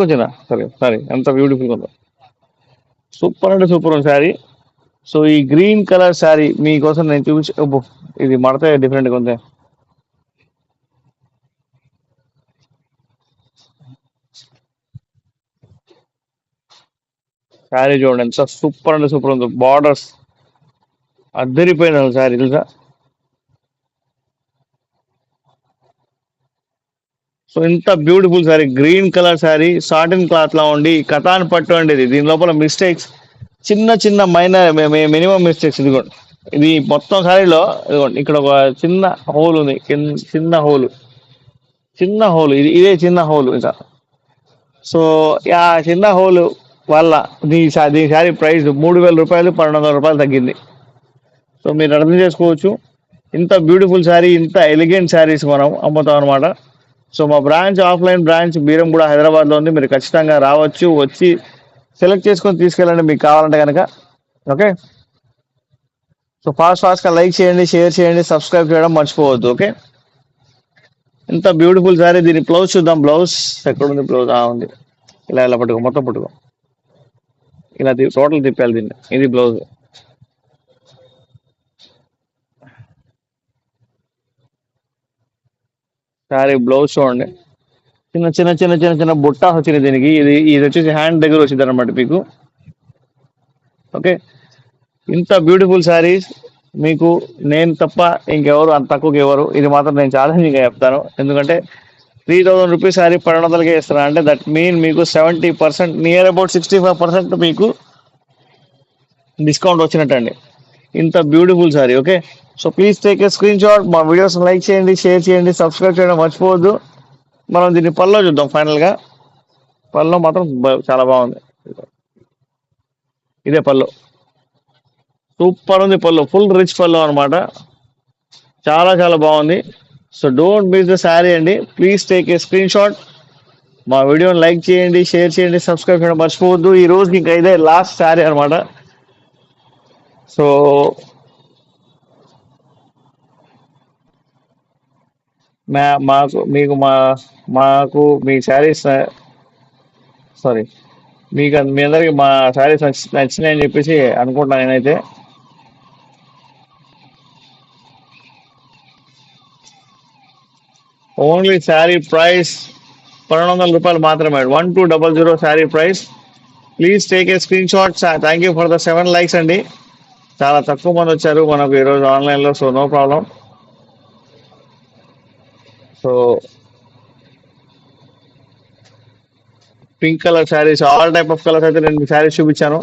వచ్చిందా? సరే సరే, ఎంత బ్యూటిఫుల్ ఉందో. సూపర్ అంటే సూపర్ ఉంది శారీ. సో ఈ గ్రీన్ కలర్ శారీ మీకోసం నేను చూపించి, అబ్బో, ఇది మడత డిఫరెంట్గా ఉంది. శారీ చూడండి ఎంత సూపర్ అంటే సూపర్ ఉంది. బార్డర్స్ అద్దరిపోయింది శారీ తెలుసా. సో ఇంత beautiful sari, green colour sari, satin cloth లా ఉండి కథాన్ పట్టు అండి. ఇది దీని లోపల మిస్టేక్స్ చిన్న చిన్న మైనర్ మినిమం మిస్టేక్స్. ఇదిగోండి, ఇది మొత్తం శారీలో ఇదిగోండి ఇక్కడ ఒక చిన్న హోల్ ఉంది, చిన్న హోల్, చిన్న హోల్, ఇదే చిన్న హోల్ ఇంకా. సో ఆ చిన్న హోల్ వల్ల దీని శారీ ప్రైస్ 3,000 రూపాయలు, 1,200 రూపాయలు తగ్గింది. సో మీరు అర్థం చేసుకోవచ్చు, ఇంత బ్యూటిఫుల్ శారీ, ఇంత ఎలిగెంట్ శారీస్ మనం అమ్ముతాం అనమాట. సో మా బ్రాంచ్, ఆఫ్లైన్ బ్రాంచ్ బీరంగూడ హైదరాబాద్లో ఉంది. మీరు ఖచ్చితంగా రావచ్చు, వచ్చి సెలెక్ట్ చేసుకొని తీసుకెళ్ళండి మీకు కావాలంటే కనుక. ఓకే, సో ఫాస్ట్గా లైక్ చేయండి, షేర్ చేయండి, సబ్స్క్రైబ్ చేయడం మర్చిపోవద్దు. ఓకే, ఇంత బ్యూటిఫుల్ శారీ. దీని బ్లౌజ్ చూద్దాం. బ్లౌజ్ ఎక్కడ ఉంది? బ్లౌజ్ ఉంది, ఇలా పట్టుకో, మొత్తం పట్టుకో, ఇలా టోటల్ తిప్పాలి దీన్ని. ఇది బ్లౌజ్. శారీ బ్లౌజ్ చూడండి, చిన్న చిన్న చిన్న చిన్న చిన్న బుట్టాస్ వచ్చినాయి దీనికి. ఇది వచ్చేసి హ్యాండ్ దగ్గర వచ్చింది అనమాట మీకు. ఓకే, ఇంత బ్యూటిఫుల్ శారీస్ మీకు నేను తప్ప ఇంకెవరు అంత తక్కువకి ఎవరు. ఇది మాత్రం నేను ఛాలెంజింగ్గా చెప్తాను, ఎందుకంటే 3,000 రూపీస్ శారీ 1,200కే ఇస్తాను అంటే దట్ మీన్ మీకు 70%, నియర్ అబౌట్ 65% మీకు డిస్కౌంట్ వచ్చినట్టు అండి. ఇంత beautiful sari. Okay, so please take a screen shot, మా వీడియోస్ లైక్ చేయండి, షేర్ చేయండి, సబ్స్క్రైబ్ చేయడం మర్చిపోవద్దు. మనం దీన్ని పల్లో చూద్దాం. ఫైనల్గా పల్లో మాత్రం చాలా బాగుంది. ఇదే పల్లో, సూపర్ ఉంది పల్లో, ఫుల్ రిచ్ పల్లో అనమాట. చాలా చాలా బాగుంది. So don't miss the sari అండి. Please take a screen shot, మా వీడియోని లైక్ చేయండి, షేర్ చేయండి, సబ్స్క్రైబ్ చేయడం మర్చిపోవద్దు. ఈ రోజుకి ఇంకా ఇదే లాస్ట్ శారీ అనమాట. సో మాకు మీకు మాకు మీ శారీస్, సారీ, మీ అందరికి మా శారీస్ నచ్చినాయని చెప్పేసి అనుకుంటున్నాను నేనైతే. ఓన్లీ శారీ ప్రైస్ 1,200 రూపాయలు మాత్రమే. 1200 sari price. Please take a screen shot. Thank you for the 7 likes అండి. చాలా తక్కువ మంది వచ్చారు మనకు ఈరోజు ఆన్లైన్లో. So no problem. So pink colour saris, all type of colours అయితే నేను శారీస్ చూపించాను.